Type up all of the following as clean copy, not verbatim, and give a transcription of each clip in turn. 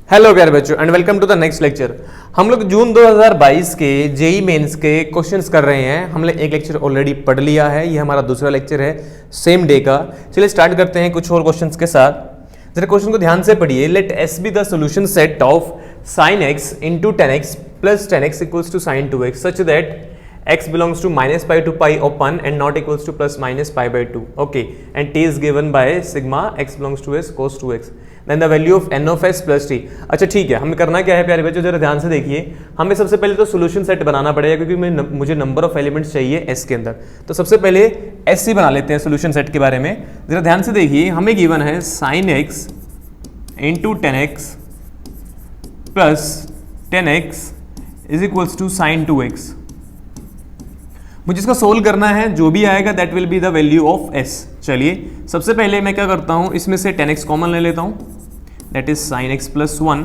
Hello प्यारे बच्चों and welcome to the next lecture. हम लोग जून 2022 के जेई मेंस के क्वेश्चंस कर रहे हैं। हमने एक लेक्चर ऑलरेडी पढ़ लिया है, ये हमारा दूसरा लेक्चर है सेम डे का। चलिए स्टार्ट करते हैं कुछ और क्वेश्चंस के साथ। जरा क्वेश्चन को ध्यान से पढ़िए। Let S be the solution set of sin x into tan x plus tan x equals to sin 2x such that x belongs to minus pi to pi open and not equals to plus minus pi by 2. Okay, and t is given by sigma x belongs to s cos 2x. Then the value of n of s plus t. अच्छा ठीक है, हमें करना क्या है प्यारे बच्चों, जरा ध्यान से देखिए। हमें सबसे पहले तो सोल्यूशन सेट बनाना पड़ेगा क्योंकि मुझे नंबर ऑफ एलिमेंट्स चाहिए s के अंदर। तो सबसे पहले s बना लेते हैं सोल्यूशन सेट के बारे में। जरा ध्यान से देखिए, हमें गिवन है sin x into tan x plus tan x is equals to sine 2x। मुझे इसका सोल्व करना है, जो भी आएगा that will be the value of s। चलिए सबसे पहले मैं क्या करता हूं, इसमें से टेन एक्स कॉमन ले लेता हूं, that is sine x plus 1।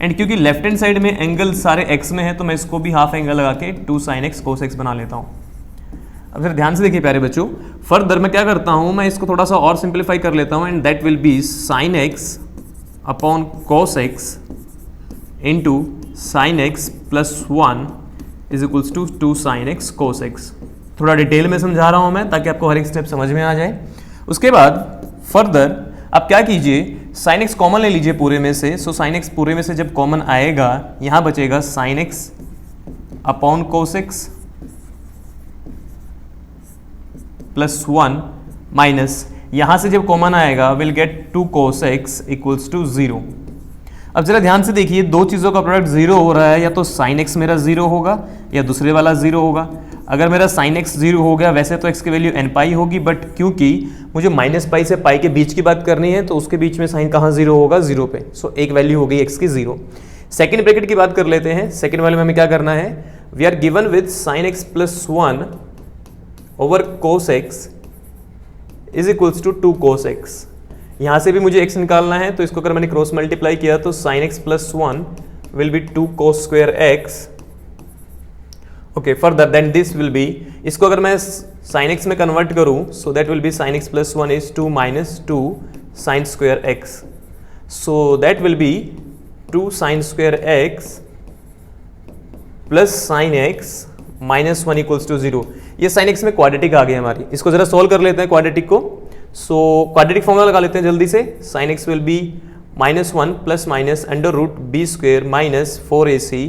And क्योंकि लेफ्ट हैंड साइड में एंगल सारे x में है तो मैं इसको भी हाफ एंगल लगा के 2 sin x cos x बना लेता हूं। अब फिर ध्यान से देखिए प्यारे बच्चों, फर्दर मैं क्या करता हूं, मैं इसको थोड़ा सा और सिंप्लीफाई कर लेता हूं and that will B sine x upon cos x into sin x plus 1 is equals to 2 sin x cos x। थोड़ा डिटेल में समझा रहा हूं मैं ताकि आपको हर एक स्टेप समझ में आ जाए। उसके बाद फर्दर आप क्या कीजिए, sin x कॉमन ले लीजिए पूरे में से। सो sin x पूरे में से जब कॉमन आएगा यहां बचेगा sin x upon cos x plus 1 minus यहां से जब कॉमन आएगा will get 2 cos x equals to 0। अब जरा ध्यान से देखिए, दो चीज़ों का प्रोडक्ट जीरो हो रहा है, या तो sin x मेरा जीरो होगा या दूसरे वाला जीरो होगा। अगर मेरा sin x जीरो हो गया, वैसे तो x की वैल्यू n पाई होगी, बट क्योंकि मुझे माइनस पाई से पाई के बीच की बात करनी है तो उसके बीच में साइन कहाँ जीरो होगा, जीरो पे। सो एक वैल्यू हो गई x की जीरो। सेकेंड ब्रैकेट की बात कर लेते हैं। सेकेंड वाले में हमें क्या करना है, we are given with sin x plus 1 over cos x is equals to 2 cos x। यहां से भी मुझे x निकालना है, तो इसको अगर मैंने क्रॉस मल्टीप्लाई किया तो sin x plus 1 will be 2 cos square x। Okay, further then this will be, इसको अगर मैं sin x में कन्वर्ट करूं so that will be sin x plus 1 is 2 minus 2 sin square x। So that will be 2 sin square x plus sin x minus 1 equals to 0। ये sin x में quadratic आ गई हमारी, इसको जरा solve कर लेते हैं क्वाड्रेटिक को। सो क्वाड्रेटिक फॉर्मूला लगा लेते हैं जल्दी से। sin x will be minus 1 plus minus under root b square minus 4ac।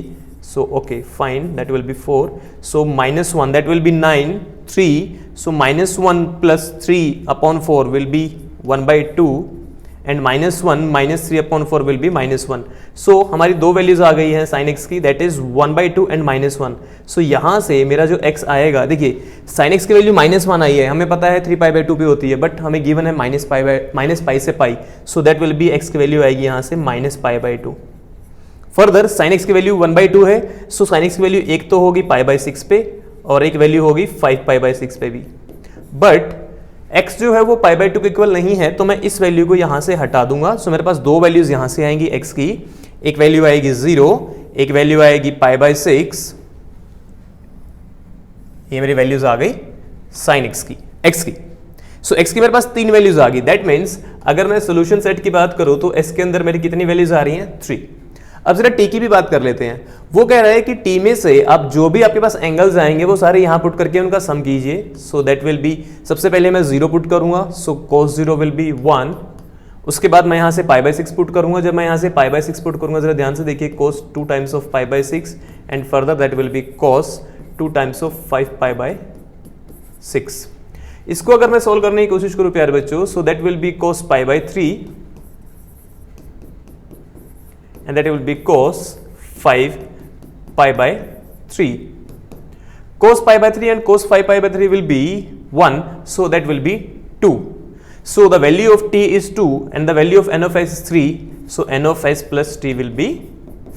So okay fine, that will be 4। So minus 1 that will be 9 3। So minus 1 plus 3 upon 4 will be 1/2 and minus 1 minus 3 upon 4 will be minus 1। So हमारी दो values आ गई हैं sin x की, that is 1/2 and minus 1। So यहाँ से मेरा जो x आएगा, देखिए sin x की वैल्यू माइनस 1 आई है, हमें पता है 3 पाई/2 पे होती है, बट हमें गिवन है माइनस पाई से pi. So that will be x की वैल्यू आएगी यहाँ से minus pi by two. Further sin x की वैल्यू 1/2 है, सो sin x की वैल्यू एक तो होगी पाई/6 पे और एक वैल्यू होगी 5 पाई/6 पे भी। बट x जो है वो पाई/2 के इक्वल नहीं है, तो मैं इस वैल्यू को यहां से हटा दूंगा। सो मेरे पास दो वैल्यूज यहां से आएंगी x की, एक वैल्यू आएगी 0, एक वैल्यू आएगी पाई/6। ये मेरी वैल्यूज आ गई sin x की। सो x की मेरे पास तीन वैल्यूज आ गई। दैट मीन्स अगर मैं सोल्यूशन सेट की बात करूं तो s के अंदर मेरी कितनी वैल्यूज आ रही हैं, 3। अब जरा t की भी बात कर लेते हैं। वो कह रहा है कि t में से आप जो भी आपके पास एंगल्स आएंगे वो सारे यहां पुट करके उनका सम कीजिए। सो दैट विल बी, सबसे पहले मैं 0 पुट करूंगा, सो cos 0 विल बी 1। उसके बाद मैं यहां से पाई/6 पुट करूंगा। जब मैं यहां से पाई/6 पुट करूंगा, जरा ध्यान से देखिए, cos 2 टाइम्स ऑफ पाई/6 and further that will be cos 2 times of 5 पाई/6। इसको अगर मैं सोल्व करने की कोशिश करूं प्यारे बच्चों, सो that will be cos पाई/3 and that will be cos 5 pi/3. Cos pi/3 and cos 5 pi/3 will be 1, so that will be 2. So the value of t is 2 and the value of n of s is 3, so n of s plus t will be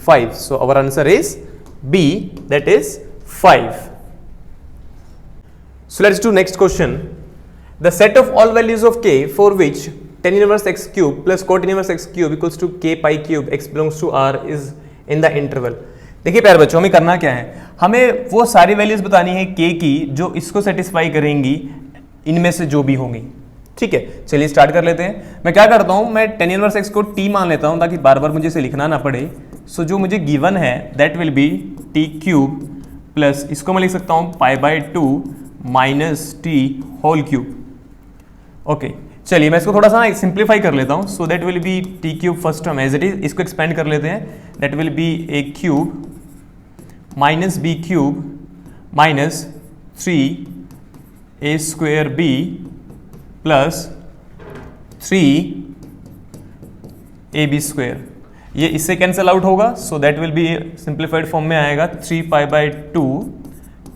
5. So our answer is B, that is 5. So let's do next question. The set of all values of k for which tan inverse x cube plus cot inverse x cube equals to k pi cube x belongs to r is in the interval। देखिए प्यारे बच्चों, हमें करना क्या है, हमें वो सारी वैल्यूज बतानी है k की जो इसको सेटिस्फाई करेंगी इनमें से जो भी होंगी। ठीक है, चलिए स्टार्ट कर लेते हैं। मैं क्या करता हूं, मैं tan इनवर्स x को t मान लेता हूं ताकि बार बार मुझे इसे लिखना ना पड़े। सो जो मुझे गिवन है that will be t cube plus, इसको मैं लिख सकता हूं π/2 minus T whole cube. Okay, चलिए मैं इसको थोड़ा सा सिंप्लीफाई कर लेता हूं। So that will be T cube first term as it is, इसको एक्सपेंड कर लेते हैं। That will be a cube minus b cube minus 3a square b plus 3ab square, ये इससे कैंसिल आउट होगा। So that will B simplified form में आएगा 3π/2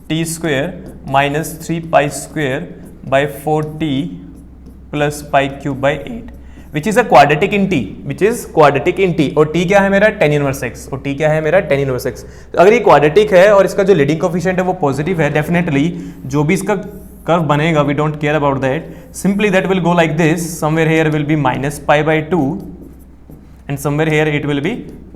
T square minus 3π square by 4t plus pi cube by 8 which is a quadratic in t, which is quadratic in t। और t क्या है मेरा tan inverse x, और t क्या है मेरा tan इनवर्स x। तो अगर ये क्वाड्रेटिक है और इसका जो लीडिंग कोफिशिएंट है वो पॉजिटिव है, डेफिनेटली जो भी इसका कर्व बनेगा we don't care about that, simply that will go like this, somewhere here will be minus π/2 and somewhere here it will be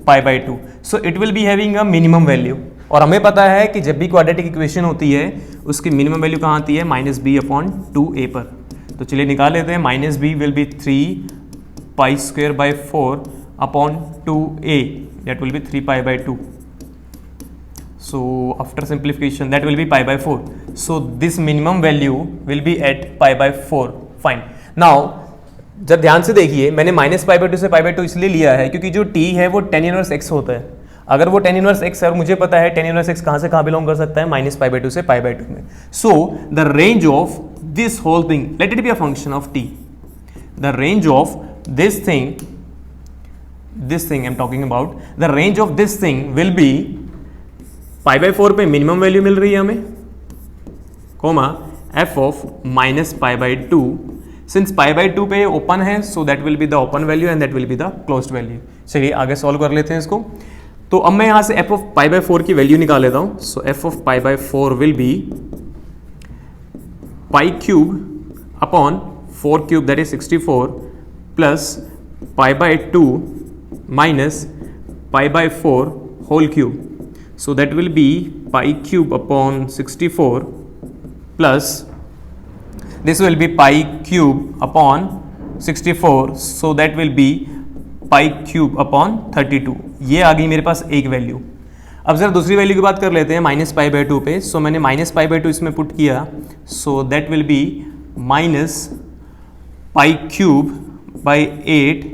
π/2। So it will be having a minimum value, और हमें पता है कि जब भी quadratic equation होती है उसकी मिनिमम वैल्यू कहाँ आती है, -b/2a पर। तो चलिए निकाल लेते हैं। -b will be 3π square by 4/2a, that will be 3π/2। So after simplification that will be π/4. So this minimum value will be at π/4. Fine. Now जब ध्यान से देखिए, मैंने -π/2 से π/2 इसलिए लिया है क्योंकि जो t है वो tan इनवर्स x होता है। अगर वो tan इनवर्स x है और मुझे पता है tan इनवर्स x कहाँ से कहाँ बिलोंग कर सकता है, -π/2 से π/2 में। So the range of this whole thing, let it be a function of t. The range of this thing I'm talking about, the range of this thing will be π/4 पे minimum value मिल रही है हमें, coma f of -π/2, since π/2 पे open है so that will be the open value and that will be the closed value. चलिए आगे solve कर लेते हैं इसको। तो अब मैं यहाँ से f ऑफ π/4 की वैल्यू निकाल लेता हूँ। So f of π/4 will be π³ upon 4³ that is 64 plus π/2 minus π/4 whole cube. So that will be π³ upon 64 plus this will be π³ upon 64, so that will be π³ upon 32। ये आ गई मेरे पास एक वैल्यू। अब जरा दूसरी वैल्यू की बात कर लेते हैं -π/2 पे। सो मैंने -π/2 इसमें पुट किया, so that will be -π³/8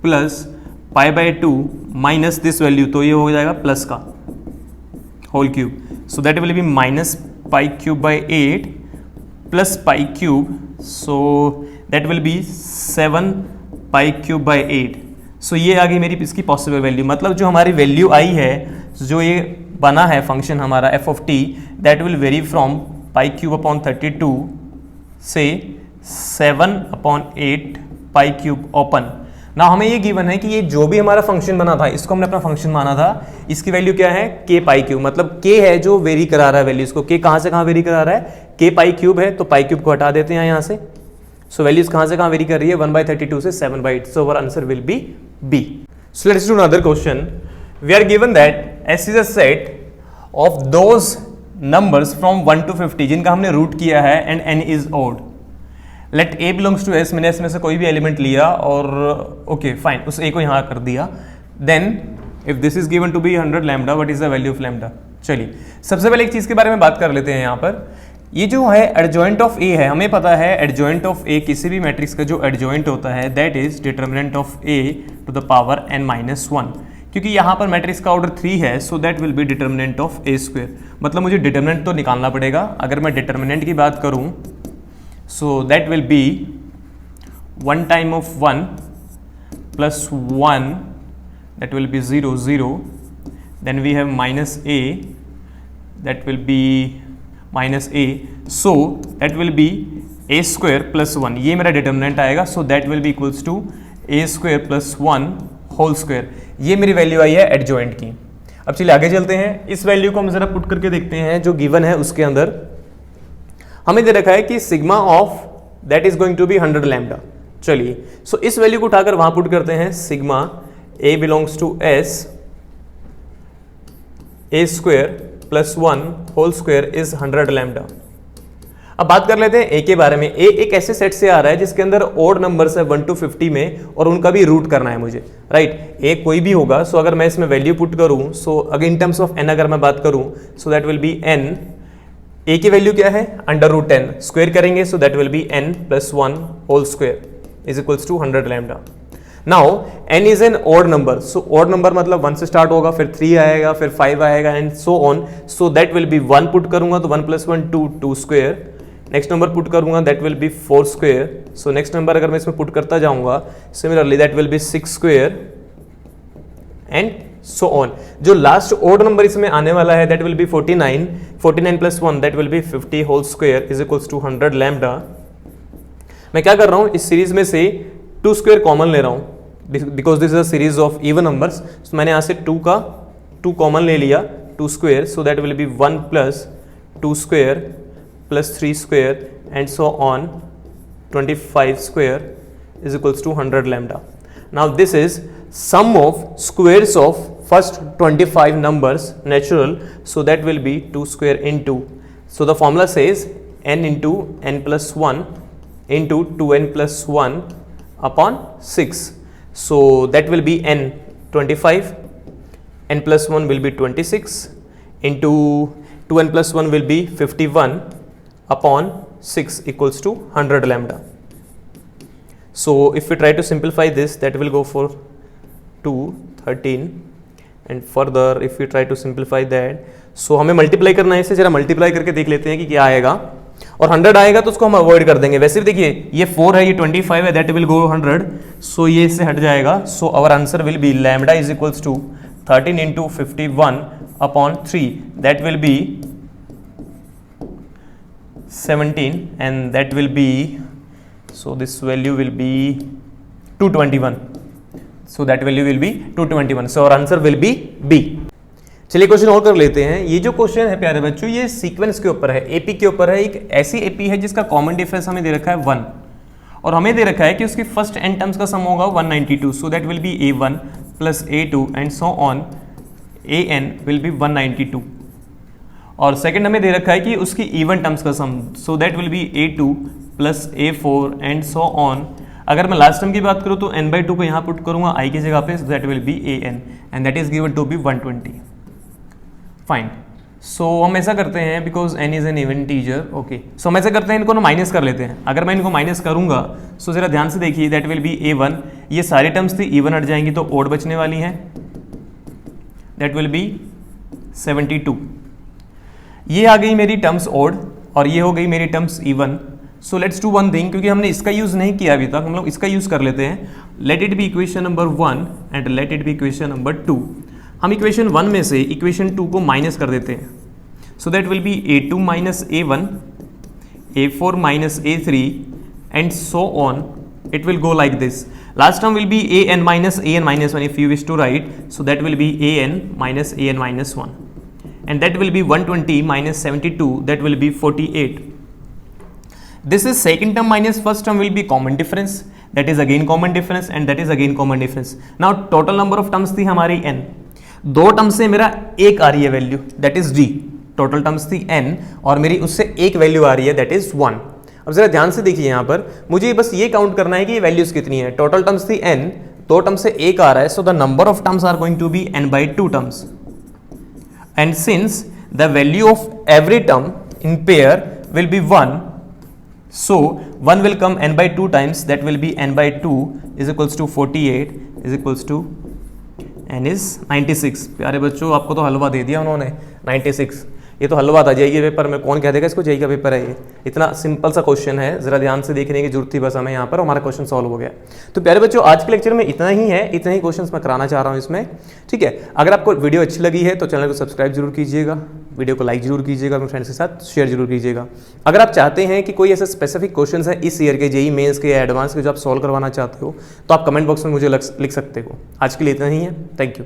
plus π/2 minus this value, तो ये हो जाएगा प्लस का whole cube. So that will be -π³/8 plus π³, so that will be 7π³/8। सो ये आ गई मेरी इसकी पॉसिबल वैल्यू। मतलब जो हमारी वैल्यू आई है, जो ये बना है फंक्शन हमारा f of t, that will vary from π³/32 से 7/8 π³ ओपन। ना हमें ये गिवन है कि ये जो भी हमारा फंक्शन बना था इसको हमने अपना फंक्शन माना था, इसकी वैल्यू क्या है, k/3। मतलब k है जो वेरी करा रहा है वैल्यू, इसको k कहाँ से कहाँ वेरी करा रहा है, k/3 है तो π³ को हटा देते हैं यहाँ से। सो वैल्यूज कहाँ से कहाँ वेरी कर रही है, 1/32 से 7/8। So our answer will be B। So let's do another question. We are given that S is a set of those numbers from 1 to 50 जिनका हमने रूट किया है and n is odd. Let a belongs to s, मैंने s में से कोई भी element लिया और ओके फाइन, उस a को यहाँ कर दिया। Then if this is given to be 100 lambda, what is the value of lambda. चलिए सबसे पहले एक चीज के बारे में बात कर लेते हैं। यहाँ पर ये जो है एडजॉइंट ऑफ a है, हमें पता है एडजॉइंट ऑफ a किसी भी मैट्रिक्स का जो एडजॉइंट होता है that is determinant of a to the power n-1। क्योंकि यहाँ पर मैट्रिक्स का ऑर्डर 3 है, so that will be determinant of a square. मतलब मुझे डिटर्मिनेंट तो निकालना पड़ेगा। अगर मैं डिटर्मिनेंट की बात करूँ, so that will be 1 time of 1 plus 1, that will be 0 0, then we have minus a, that will be minus a, so that will be a square plus 1, ये मेरा डिटर्मिनेंट आएगा। so that will be equals to a square plus 1 whole square. ये मेरी value आई है adjoint की। अब चलिए आगे चलते हैं। इस वैल्यू को हम जरा पुट करके देखते हैं जो गिवन है उसके अंदर। हमें दे रखा है कि sigma of that is going to be 100 lambda. चलिए सो इस वैल्यू को उठाकर वहां पुट करते हैं। Sigma a belongs to s, a square plus 1 whole square is 100 lambda. अब बात कर लेते हैं ए के बारे में। ए एक ऐसे सेट से आ रहा है जिसके अंदर ओड नंबर्स है 1 to 50 में और उनका भी रूट करना है मुझे, राइट। ए कोई भी होगा, सो अगर मैं इसमें वैल्यू पुट करूं, सो अगर इन टर्म्स ऑफ एन अगर मैं बात करूं, so that will be N. A की वैल्यू क्या है, √10, स्क्वायर करेंगे so that will be n + 1 whole square is equals to 100 lambda. Now n is an odd number, so odd number मतलब 1 से स्टार्ट होगा, फिर 3 आएगा, फिर 5 आएगा and so on, so that will be 1 put करूंगा तो 1 + 1 2 स्क्वायर, नेक्स्ट नंबर पुट करूंगा that will be 4 square, so next number अगर मैं इसमें पुट करता जाऊंगा similarly that will be 6 square and so on. जो लास्ट ऑड नंबर इसमें आने वाला है that will be 49, 49 + 1 that will be 50 whole square is equals to 100 लैम्डा। मैं क्या कर रहा हूं, इस सीरीज में से 2 स्क्वायर कॉमन ले रहा हूं because this is a series of even numbers, so मैंने यहां से 2 कॉमन ले लिया, 2 square, so that will be 1 + 2 square + 3 square and so on 25 square is equals to 100 lambda. Now this is sum of squares of first 25 numbers natural, so that will be 2 square into, so the formula says n into n plus 1 into 2n plus 1 upon 6, so that will be n 25, n plus 1 will be 26 into 2n plus 1 will be 51 upon 6 equals to 100 lambda. So if we try to simplify this, that will go for 2 13 and further if we try to simplify that, so हमें multiply करना है, इसे जरा multiply करके देख लेते हैं कि क्या आएगा, और 100 आएगा तो उसको हम अवॉइड कर देंगे। वैसे भी देखिए ये 4 है, ये 25 है, दैट विल गो 100, सो ये इससे हट जाएगा, so our answer will be lambda is equals to 13 into 51 upon 3 that will be 17 and that will be, so this value will be 221, so that value will be 221, so our answer will be B। चलिए question और कर लेते हैं। ये जो question है प्यारे बच्चों, ये सीक्वेंस के ऊपर है, एपी के ऊपर है। एक ऐसी एपी है जिसका कॉमन डिफरेंस हमें दे रखा है 1 और हमें दे रखा है कि उसकी फर्स्ट n टर्म्स का सम होगा 192, सो that will B a1 + a2 and so on an will be 192, और सेकंड हमें दे रखा है कि उसकी इवन टर्म्स का sum, so that will be a2 + a4 and so on. अगर मैं लास्ट टर्म की बात करूं तो n/2 को यहाँ पुट करूंगा i की जगह पे, so that will be an and that is given to be 120। Fine, so हम ऐसा करते हैं because n is an even integer, okay, so हम ऐसा करते हैं इनको ना माइनस कर लेते हैं। अगर मैं इनको माइनस करूंगा सो जरा ध्यान से देखिए, दैट विल बी a1, ये सारी टर्म्स थी इवन हट जाएंगी तो ओड बचने वाली है, दैट विल बी 72। ये आ गई मेरी टर्म्स ओड और ये हो गई मेरी terms even. So let's do one thing, क्योंकि हमने इसका यूज नहीं किया अभी तक, हम लोग इसका यूज कर लेते हैं। Let it be equation number 1 and let it be equation number 2। हम इक्वेशन 1 में से इक्वेशन 2 को माइनस कर देते हैं, सो that will be a2 - a1 a4 - a3 and so on, it will go like this. Last term will be an minus an-1 if you wish to write, so that will be an minus an-1 and that will be 120 minus 72, that will be 48. This is second term minus first term will be common difference, that is again common difference and that is again common difference. Now total number of terms थी हमारी n, दो term से मेरा एक आ रही है value, that is d, total terms थी n और मेरी उससे एक वैल्यू आ रही है, that is 1। अब जरा ध्यान से देखिए यहाँ पर, मुझे बस ये काउंट करना है कि ये वैल्यूज कितनी है। टोटल टर्म्स थी n, दो टर्म से एक आ रहा है, so the number of terms are going to be n/2 terms and since the value of every term in pair will be 1, so 1 will come n/2 times, that will be n/2 is equals to 48 is equals to n is 96। प्यारे बच्चों आपको तो हलवा दे दिया उन्होंने, 96, ये तो हलवा था JEE के पेपर में, कौन कह देगा इसको जेईई का पेपर है ये। इतना सिंपल सा क्वेश्चन है, जरा ध्यान से देखने की जरूरत थी बस हमें यहाँ पर, हमारा क्वेश्चन सॉल्व हो गया। तो प्यारे बच्चों आज के लेक्चर में इतना ही है, इतने ही क्वेश्चंस मैं कराना चाह रहा हूँ इसमें, ठीक है। अगर आपको वीडियो अच्छी लगी है तो चैनल को सब्सक्राइब जरूर कीजिएगा, वीडियो को लाइक जरूर कीजिएगा, अपने फ्रेंड्स के साथ शेयर जरूर कीजिएगा। अगर आप चाहते हैं कि कोई ऐसे स्पेसिफिक क्वेश्चन है इस ईयर के जेईई मेंस के या एडवांस के जो आप सॉल्व करवाना चाहते हो तो आप कमेंट बॉक्स में मुझे लिख सकते हो। आज के लिए इतना ही है, थैंक यू।